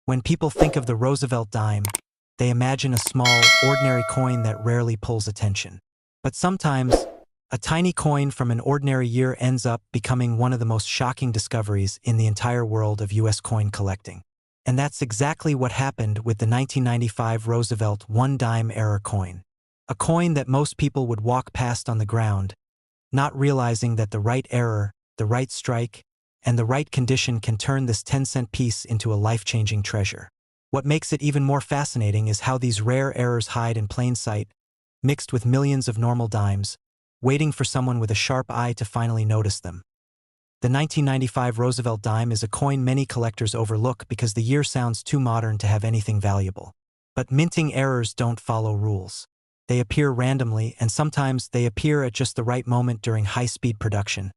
When people think of the Roosevelt dime, they imagine a small, ordinary coin that rarely pulls attention. But sometimes, a tiny coin from an ordinary year ends up becoming one of the most shocking discoveries in the entire world of U.S. coin collecting. And that's exactly what happened with the 1995 Roosevelt one-dime error coin. A coin that most people would walk past on the ground, not realizing that the right error, the right strike, and the right condition can turn this 10-cent piece into a life-changing treasure. What makes it even more fascinating is how these rare errors hide in plain sight, mixed with millions of normal dimes, waiting for someone with a sharp eye to finally notice them. The 1995 Roosevelt dime is a coin many collectors overlook because the year sounds too modern to have anything valuable. But minting errors don't follow rules. They appear randomly, and sometimes they appear at just the right moment during high-speed production.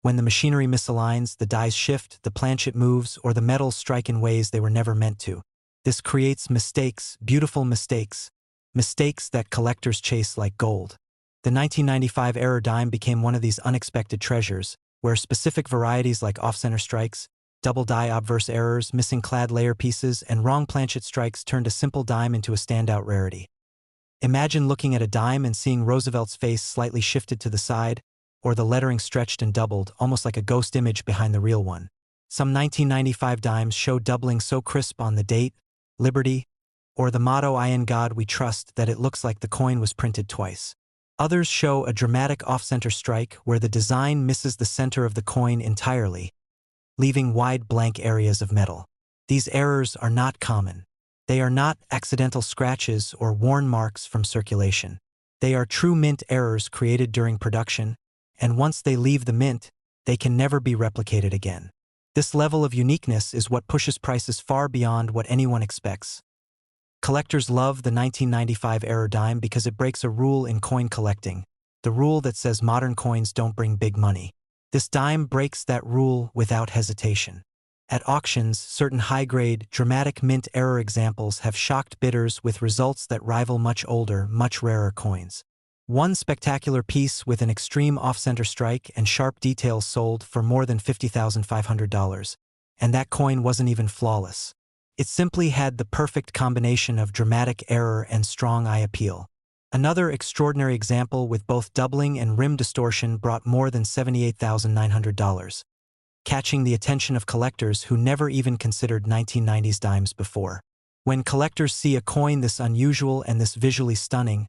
When the machinery misaligns, the dies shift, the planchet moves, or the metals strike in ways they were never meant to. This creates mistakes, beautiful mistakes, mistakes that collectors chase like gold. The 1995 error dime became one of these unexpected treasures, where specific varieties like off-center strikes, double die obverse errors, missing clad layer pieces, and wrong planchet strikes turned a simple dime into a standout rarity. Imagine looking at a dime and seeing Roosevelt's face slightly shifted to the side, or the lettering stretched and doubled, almost like a ghost image behind the real one. Some 1995 dimes show doubling so crisp on the date, Liberty, or the motto "In God We Trust" that it looks like the coin was printed twice. Others show a dramatic off-center strike where the design misses the center of the coin entirely, leaving wide blank areas of metal. These errors are not common. They are not accidental scratches or worn marks from circulation. They are true mint errors created during production, and once they leave the mint, they can never be replicated again. This level of uniqueness is what pushes prices far beyond what anyone expects. Collectors love the 1995 error dime because it breaks a rule in coin collecting, the rule that says modern coins don't bring big money. This dime breaks that rule without hesitation. At auctions, certain high-grade, dramatic mint error examples have shocked bidders with results that rival much older, much rarer coins. One spectacular piece with an extreme off-center strike and sharp details sold for more than $50,500, and that coin wasn't even flawless. It simply had the perfect combination of dramatic error and strong eye appeal. Another extraordinary example with both doubling and rim distortion brought more than $78,900, catching the attention of collectors who never even considered 1990s dimes before. When collectors see a coin this unusual and this visually stunning,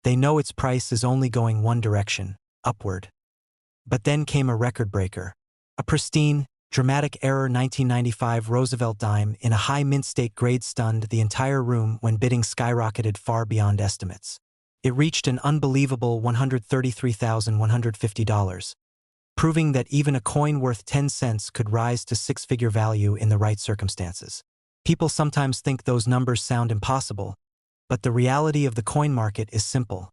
they know its price is only going one direction, upward. But then came a record breaker. A pristine, dramatic error 1995 Roosevelt dime in a high mint state grade stunned the entire room when bidding skyrocketed far beyond estimates. It reached an unbelievable $133,150, proving that even a coin worth 10 cents could rise to six-figure value in the right circumstances. People sometimes think those numbers sound impossible, but the reality of the coin market is simple.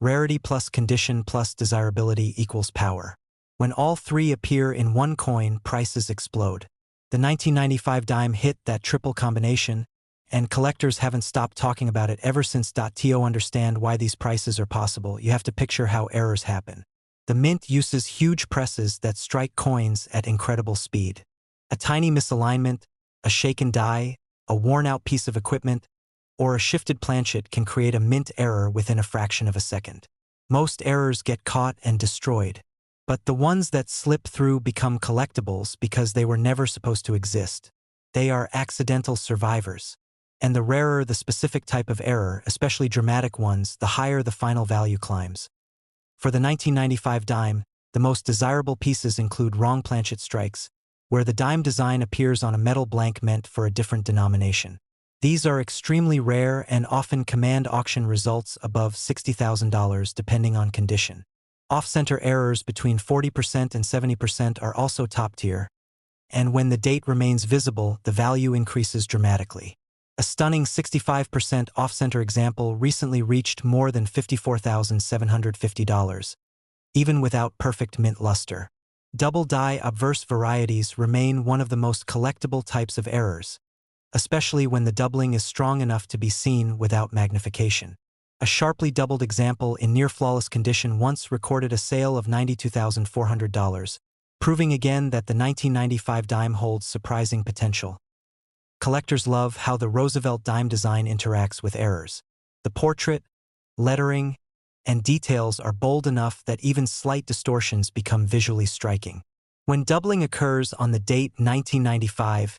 Rarity plus condition plus desirability equals power. When all three appear in one coin, prices explode. The 1995 dime hit that triple combination, and collectors haven't stopped talking about it ever since. To understand why these prices are possible, you have to picture how errors happen. The mint uses huge presses that strike coins at incredible speed. A tiny misalignment, a shaken die, a worn-out piece of equipment, or a shifted planchet can create a mint error within a fraction of a second. Most errors get caught and destroyed, but the ones that slip through become collectibles because they were never supposed to exist. They are accidental survivors. And the rarer the specific type of error, especially dramatic ones, the higher the final value climbs. For the 1995 dime, the most desirable pieces include wrong planchet strikes, where the dime design appears on a metal blank meant for a different denomination. These are extremely rare and often command auction results above $60,000 depending on condition. Off-center errors between 40% and 70% are also top tier, and when the date remains visible, the value increases dramatically. A stunning 65% off-center example recently reached more than $54,750, even without perfect mint luster. Double die obverse varieties remain one of the most collectible types of errors, especially when the doubling is strong enough to be seen without magnification. A sharply doubled example in near-flawless condition once recorded a sale of $92,400, proving again that the 1995 dime holds surprising potential. Collectors love how the Roosevelt dime design interacts with errors. The portrait, lettering, and details are bold enough that even slight distortions become visually striking. When doubling occurs on the date 1995,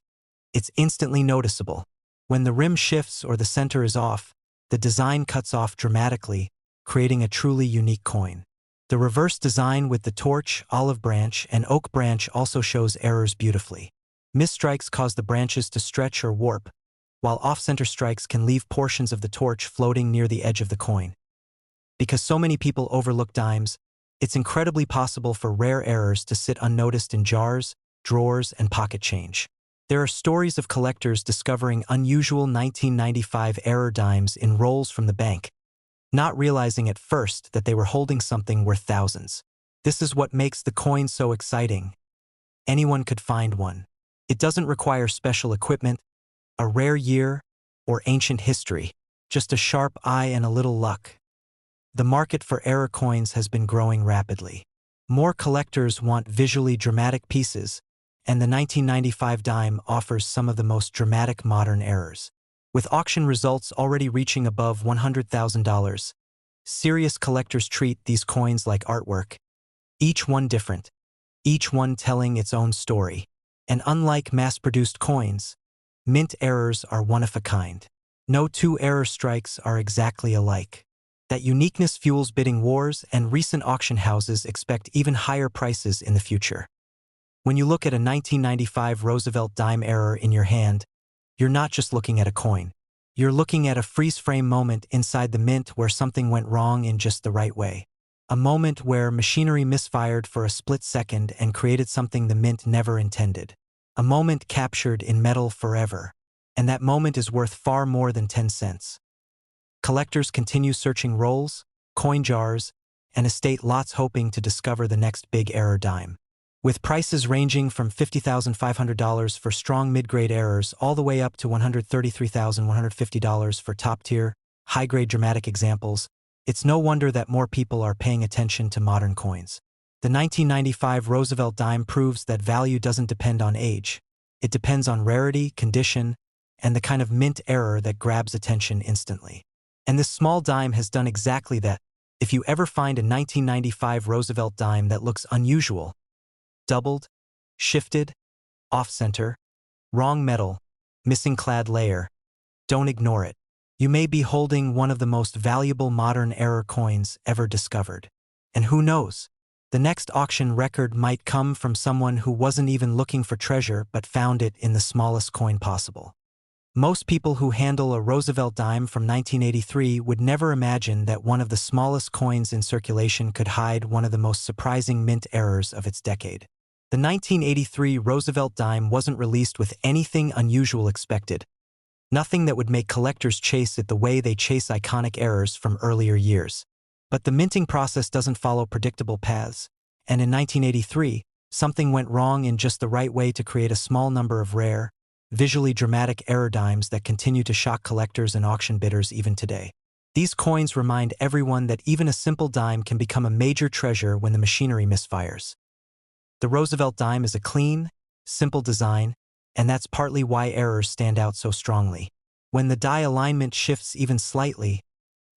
it's instantly noticeable. When the rim shifts or the center is off, the design cuts off dramatically, creating a truly unique coin. The reverse design with the torch, olive branch, and oak branch also shows errors beautifully. Misstrikes cause the branches to stretch or warp, while off-center strikes can leave portions of the torch floating near the edge of the coin. Because so many people overlook dimes, it's incredibly possible for rare errors to sit unnoticed in jars, drawers, and pocket change. There are stories of collectors discovering unusual 1995 error dimes in rolls from the bank, not realizing at first that they were holding something worth thousands. This is what makes the coin so exciting. Anyone could find one. It doesn't require special equipment, a rare year, or ancient history, just a sharp eye and a little luck. The market for error coins has been growing rapidly. More collectors want visually dramatic pieces, and the 1995 dime offers some of the most dramatic modern errors. With auction results already reaching above $100,000, serious collectors treat these coins like artwork, each one different, each one telling its own story. And unlike mass-produced coins, mint errors are one of a kind. No two error strikes are exactly alike. That uniqueness fuels bidding wars, and recent auction houses expect even higher prices in the future. When you look at a 1995 Roosevelt dime error in your hand, you're not just looking at a coin. You're looking at a freeze-frame moment inside the mint where something went wrong in just the right way. A moment where machinery misfired for a split second and created something the mint never intended. A moment captured in metal forever. And that moment is worth far more than 10 cents. Collectors continue searching rolls, coin jars, and estate lots hoping to discover the next big error dime. With prices ranging from $50,500 for strong mid-grade errors all the way up to $133,150 for top-tier, high-grade dramatic examples, it's no wonder that more people are paying attention to modern coins. The 1995 Roosevelt dime proves that value doesn't depend on age. It depends on rarity, condition, and the kind of mint error that grabs attention instantly. And this small dime has done exactly that. If you ever find a 1995 Roosevelt dime that looks unusual, doubled, shifted, off-center, wrong metal, missing clad layer, don't ignore it. You may be holding one of the most valuable modern error coins ever discovered. And who knows? The next auction record might come from someone who wasn't even looking for treasure but found it in the smallest coin possible. Most people who handle a Roosevelt dime from 1983 would never imagine that one of the smallest coins in circulation could hide one of the most surprising mint errors of its decade. The 1983 Roosevelt dime wasn't released with anything unusual expected, nothing that would make collectors chase it the way they chase iconic errors from earlier years. But the minting process doesn't follow predictable paths, and in 1983, something went wrong in just the right way to create a small number of rare, visually dramatic error dimes that continue to shock collectors and auction bidders even today. These coins remind everyone that even a simple dime can become a major treasure when the machinery misfires. The Roosevelt dime is a clean, simple design, and that's partly why errors stand out so strongly. When the die alignment shifts even slightly,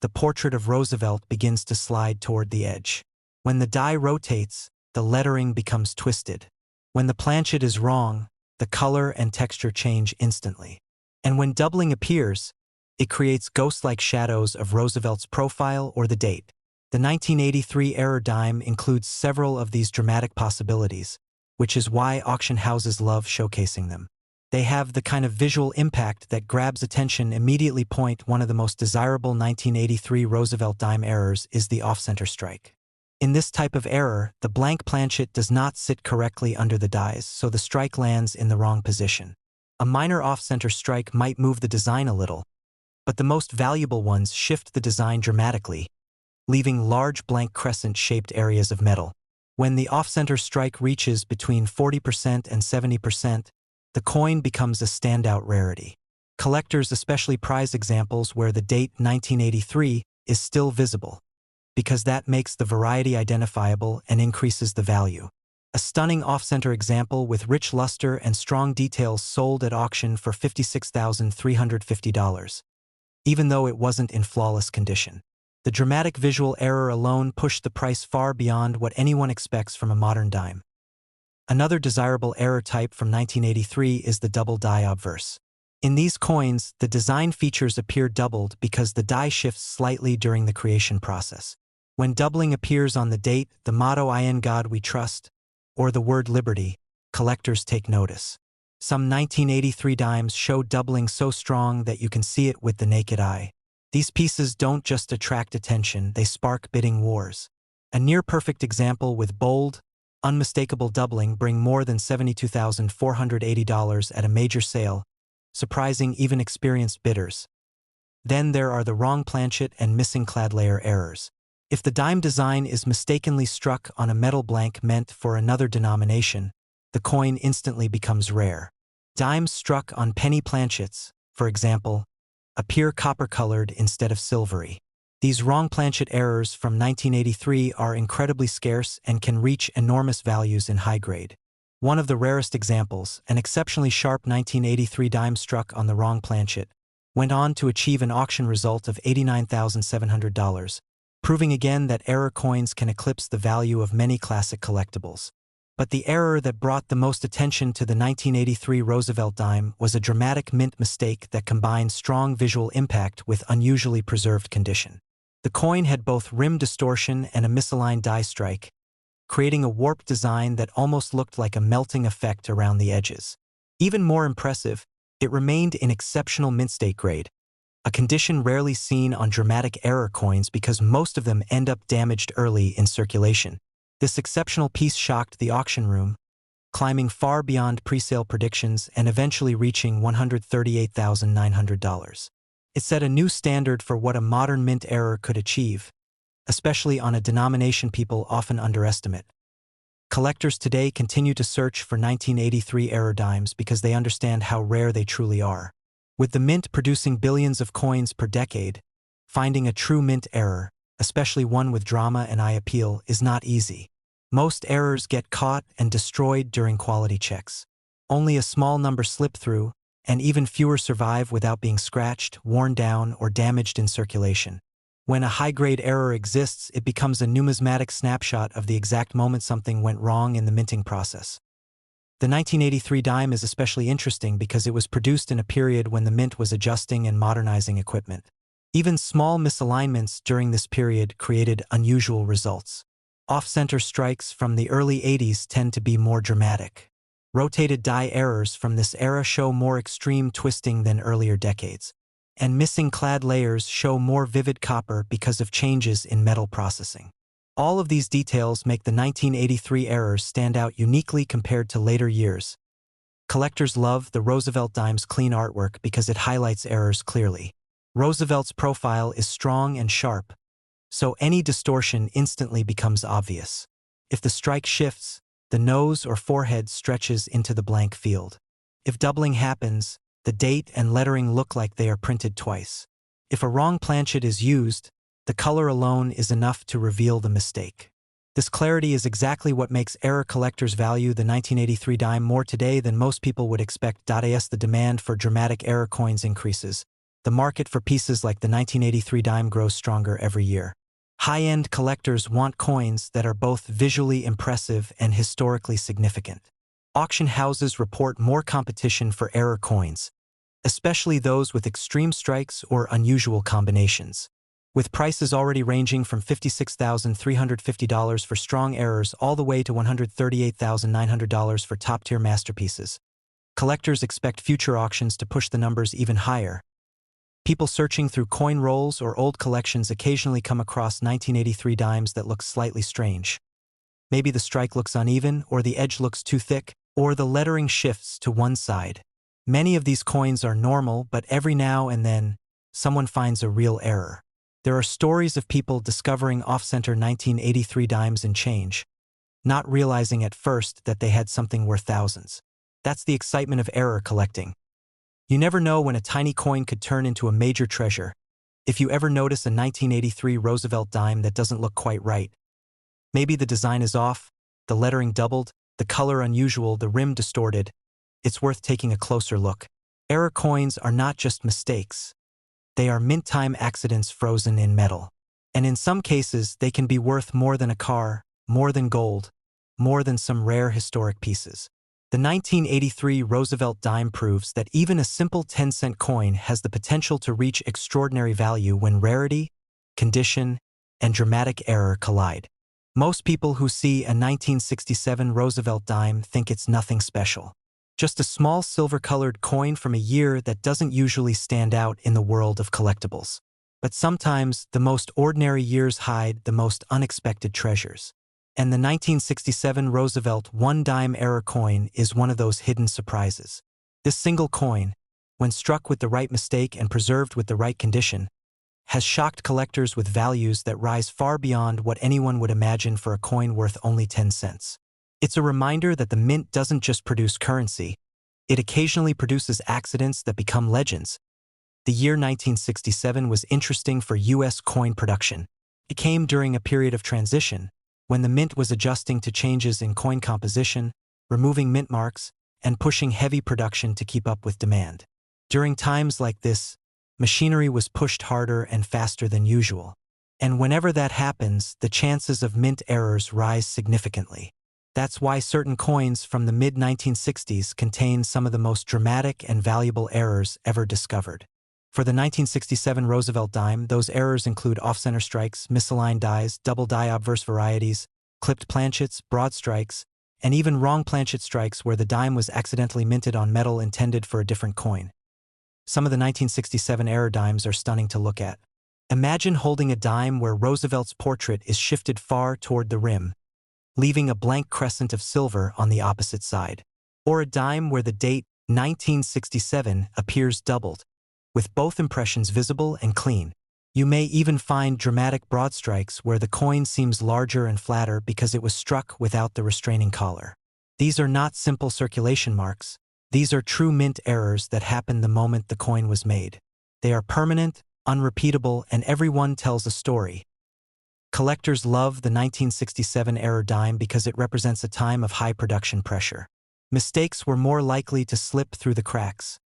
the portrait of Roosevelt begins to slide toward the edge. When the die rotates, the lettering becomes twisted. When the planchet is wrong, the color and texture change instantly. And when doubling appears, it creates ghost-like shadows of Roosevelt's profile or the date. The 1983 error dime includes several of these dramatic possibilities, which is why auction houses love showcasing them. They have the kind of visual impact that grabs attention immediately. One of the most desirable 1983 Roosevelt dime errors is the off-center strike. In this type of error, the blank planchet does not sit correctly under the dies, so the strike lands in the wrong position. A minor off-center strike might move the design a little, but the most valuable ones shift the design dramatically, leaving large blank crescent-shaped areas of metal. When the off-center strike reaches between 40% and 70%, the coin becomes a standout rarity. Collectors especially prize examples where the date 1983 is still visible, because that makes the variety identifiable and increases the value. A stunning off-center example with rich luster and strong details sold at auction for $56,350, even though it wasn't in flawless condition. The dramatic visual error alone pushed the price far beyond what anyone expects from a modern dime. Another desirable error type from 1983 is the double die obverse. In these coins, the design features appear doubled because the die shifts slightly during the creation process. When doubling appears on the date, the motto "In God We Trust," or the word liberty, collectors take notice. Some 1983 dimes show doubling so strong that you can see it with the naked eye. These pieces don't just attract attention, they spark bidding wars. A near-perfect example with bold, unmistakable doubling bring more than $72,480 at a major sale, surprising even experienced bidders. Then there are the wrong planchet and missing clad layer errors. If the dime design is mistakenly struck on a metal blank meant for another denomination, the coin instantly becomes rare. Dimes struck on penny planchets, for example, appear copper-colored instead of silvery. These wrong planchet errors from 1983 are incredibly scarce and can reach enormous values in high grade. One of the rarest examples, an exceptionally sharp 1983 dime struck on the wrong planchet, went on to achieve an auction result of $89,700, proving again that error coins can eclipse the value of many classic collectibles. But the error that brought the most attention to the 1983 Roosevelt dime was a dramatic mint mistake that combined strong visual impact with unusually preserved condition. The coin had both rim distortion and a misaligned die strike, creating a warped design that almost looked like a melting effect around the edges. Even more impressive, it remained in exceptional mint state grade, a condition rarely seen on dramatic error coins because most of them end up damaged early in circulation. This exceptional piece shocked the auction room, climbing far beyond pre-sale predictions and eventually reaching $138,900. It set a new standard for what a modern mint error could achieve, especially on a denomination people often underestimate. Collectors today continue to search for 1983 error dimes because they understand how rare they truly are. With the mint producing billions of coins per decade, finding a true mint error, especially one with drama and eye appeal, is not easy. Most errors get caught and destroyed during quality checks. Only a small number slip through, and even fewer survive without being scratched, worn down, or damaged in circulation. When a high-grade error exists, it becomes a numismatic snapshot of the exact moment something went wrong in the minting process. The 1983 dime is especially interesting because it was produced in a period when the mint was adjusting and modernizing equipment. Even small misalignments during this period created unusual results. Off-center strikes from the early 80s tend to be more dramatic. Rotated die errors from this era show more extreme twisting than earlier decades. And missing clad layers show more vivid copper because of changes in metal processing. All of these details make the 1983 errors stand out uniquely compared to later years. Collectors love the Roosevelt dime's clean artwork because it highlights errors clearly. Roosevelt's profile is strong and sharp, so any distortion instantly becomes obvious. If the strike shifts, the nose or forehead stretches into the blank field. If doubling happens, the date and lettering look like they are printed twice. If a wrong planchet is used, the color alone is enough to reveal the mistake. This clarity is exactly what makes error collectors value the 1983 dime more today than most people would expect. As the demand for dramatic error coins increases, the market for pieces like the 1983 dime grows stronger every year. High-end collectors want coins that are both visually impressive and historically significant. Auction houses report more competition for error coins, especially those with extreme strikes or unusual combinations. With prices already ranging from $56,350 for strong errors all the way to $138,900 for top-tier masterpieces, collectors expect future auctions to push the numbers even higher. People searching through coin rolls or old collections occasionally come across 1983 dimes that look slightly strange. Maybe the strike looks uneven, or the edge looks too thick, or the lettering shifts to one side. Many of these coins are normal, but every now and then, someone finds a real error. There are stories of people discovering off-center 1983 dimes in change, not realizing at first that they had something worth thousands. That's the excitement of error collecting. You never know when a tiny coin could turn into a major treasure. If you ever notice a 1983 Roosevelt dime that doesn't look quite right, maybe the design is off, the lettering doubled, the color unusual, the rim distorted. It's worth taking a closer look. Error coins are not just mistakes. They are mint-time accidents frozen in metal. And in some cases, they can be worth more than a car, more than gold, more than some rare historic pieces. The 1983 Roosevelt dime proves that even a simple 10-cent coin has the potential to reach extraordinary value when rarity, condition, and dramatic error collide. Most people who see a 1967 Roosevelt dime think it's nothing special. Just a small silver-colored coin from a year that doesn't usually stand out in the world of collectibles. But sometimes, the most ordinary years hide the most unexpected treasures. And the 1967 Roosevelt one-dime error coin is one of those hidden surprises. This single coin, when struck with the right mistake and preserved with the right condition, has shocked collectors with values that rise far beyond what anyone would imagine for a coin worth only 10 cents. It's a reminder that the mint doesn't just produce currency, it occasionally produces accidents that become legends. The year 1967 was interesting for U.S. coin production. It came during a period of transition, when the mint was adjusting to changes in coin composition, removing mint marks, and pushing heavy production to keep up with demand. During times like this, machinery was pushed harder and faster than usual. And whenever that happens, the chances of mint errors rise significantly. That's why certain coins from the mid-1960s contain some of the most dramatic and valuable errors ever discovered. For the 1967 Roosevelt dime, those errors include off-center strikes, misaligned dies, double die obverse varieties, clipped planchets, broad strikes, and even wrong planchet strikes where the dime was accidentally minted on metal intended for a different coin. Some of the 1967 error dimes are stunning to look at. Imagine holding a dime where Roosevelt's portrait is shifted far toward the rim, leaving a blank crescent of silver on the opposite side. Or a dime where the date 1967 appears doubled, with both impressions visible and clean. You may even find dramatic broad strikes where the coin seems larger and flatter because it was struck without the restraining collar. These are not simple circulation marks. These are true mint errors that happened the moment the coin was made. They are permanent, unrepeatable, and everyone tells a story. Collectors love the 1967 error dime because it represents a time of high production pressure. Mistakes were more likely to slip through the cracks,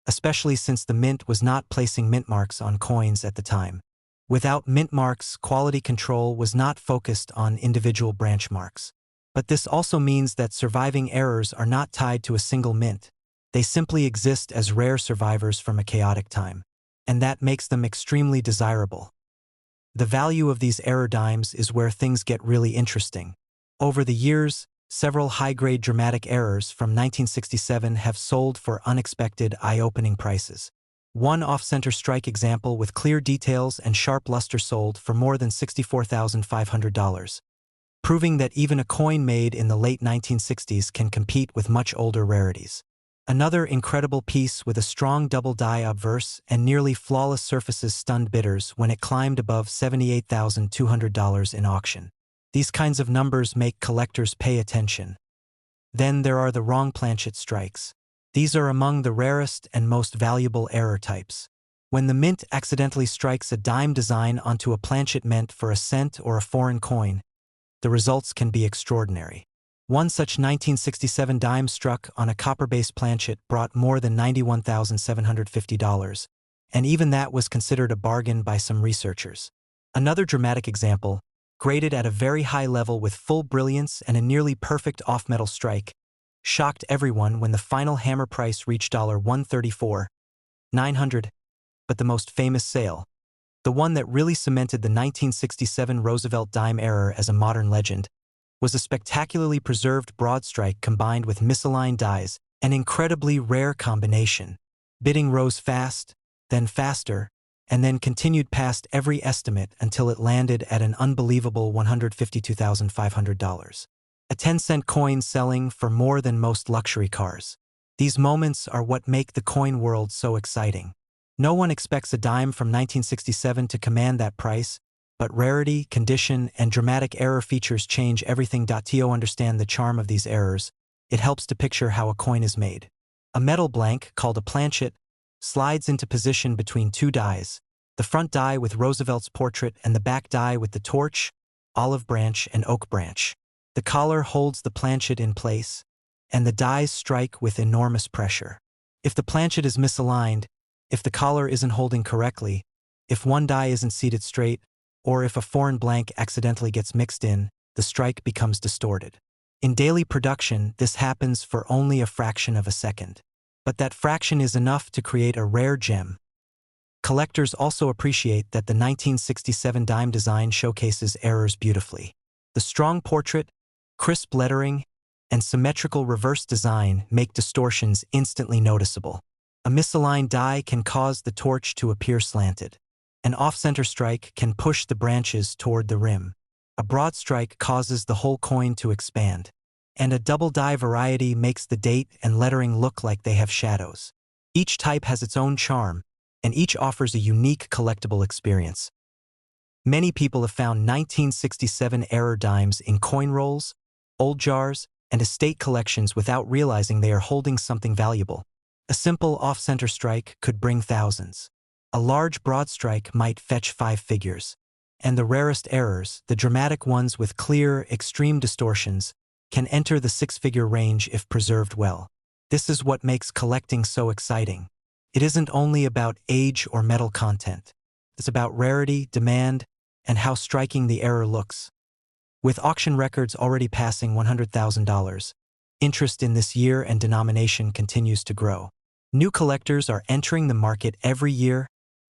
especially since the mint was not placing mint marks on coins at the time. Without mint marks, quality control was not focused on individual branch marks. But this also means that surviving errors are not tied to a single mint. They simply exist as rare survivors from a chaotic time. And that makes them extremely desirable. The value of these error dimes is where things get really interesting. Over the years, several high-grade dramatic errors from 1967 have sold for unexpected, eye-opening prices. One off-center strike example with clear details and sharp luster sold for more than $64,500, proving that even a coin made in the late 1960s can compete with much older rarities. Another incredible piece with a strong double die obverse and nearly flawless surfaces stunned bidders when it climbed above $78,200 in auction. These kinds of numbers make collectors pay attention. Then there are the wrong planchet strikes. These are among the rarest and most valuable error types. When the mint accidentally strikes a dime design onto a planchet meant for a cent or a foreign coin, the results can be extraordinary. One such 1967 dime struck on a copper-based planchet brought more than $91,750, and even that was considered a bargain by some researchers. Another dramatic example, graded at a very high level with full brilliance and a nearly perfect off-metal strike, shocked everyone when the final hammer price reached $134,900. But the most famous sale, the one that really cemented the 1967 Roosevelt dime error as a modern legend, was a spectacularly preserved broad strike combined with misaligned dies, an incredibly rare combination. Bidding rose fast, then faster, and then continued past every estimate until it landed at an unbelievable $152,500. A 10-cent coin selling for more than most luxury cars. These moments are what make the coin world so exciting. No one expects a dime from 1967 to command that price, but rarity, condition, and dramatic error features change everything. To understand the charm of these errors, it helps to picture how a coin is made. A metal blank, called a planchet, slides into position between two dies, the front die with Roosevelt's portrait and the back die with the torch, olive branch, and oak branch. The collar holds the planchet in place, and the dies strike with enormous pressure. If the planchet is misaligned, if the collar isn't holding correctly, if one die isn't seated straight, or if a foreign blank accidentally gets mixed in, the strike becomes distorted. In daily production, this happens for only a fraction of a second. But that fraction is enough to create a rare gem. Collectors also appreciate that the 1967 dime design showcases errors beautifully. The strong portrait, crisp lettering, and symmetrical reverse design make distortions instantly noticeable. A misaligned die can cause the torch to appear slanted. An off-center strike can push the branches toward the rim. A broad strike causes the whole coin to expand. And a double die variety makes the date and lettering look like they have shadows. Each type has its own charm, and each offers a unique collectible experience. Many people have found 1967 error dimes in coin rolls, old jars, and estate collections without realizing they are holding something valuable. A simple off-center strike could bring thousands. A large broad strike might fetch 5 figures. And the rarest errors, the dramatic ones with clear, extreme distortions, can enter the 6-figure range if preserved well. This is what makes collecting so exciting. It isn't only about age or metal content. It's about rarity, demand, and how striking the error looks. With auction records already passing $100,000, interest in this year and denomination continues to grow. New collectors are entering the market every year,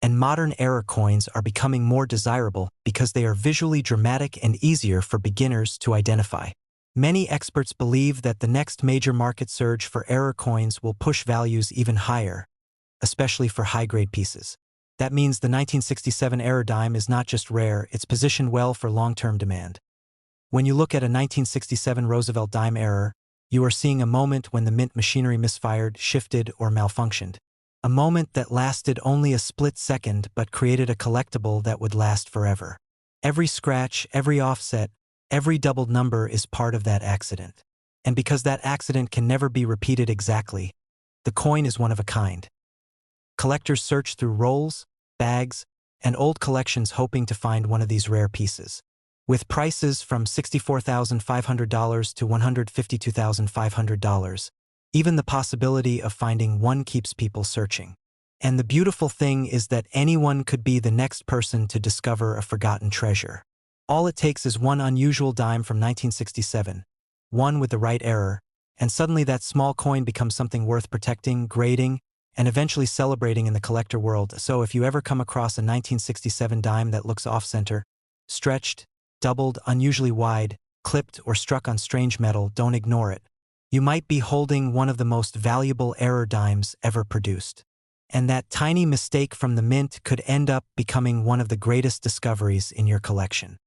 and modern error coins are becoming more desirable because they are visually dramatic and easier for beginners to identify. Many experts believe that the next major market surge for error coins will push values even higher, especially for high-grade pieces. That means the 1967 error dime is not just rare, it's positioned well for long-term demand. When you look at a 1967 Roosevelt dime error, you are seeing a moment when the mint machinery misfired, shifted, or malfunctioned. A moment that lasted only a split second but created a collectible that would last forever. Every scratch, every offset, every doubled number is part of that accident. And because that accident can never be repeated exactly, the coin is one of a kind. Collectors search through rolls, bags, and old collections hoping to find one of these rare pieces. With prices from $64,500 to $152,500, even the possibility of finding one keeps people searching. And the beautiful thing is that anyone could be the next person to discover a forgotten treasure. All it takes is one unusual dime from 1967, one with the right error, and suddenly that small coin becomes something worth protecting, grading, and eventually celebrating in the collector world. So if you ever come across a 1967 dime that looks off-center, stretched, doubled, unusually wide, clipped, or struck on strange metal, don't ignore it. You might be holding one of the most valuable error dimes ever produced. And that tiny mistake from the mint could end up becoming one of the greatest discoveries in your collection.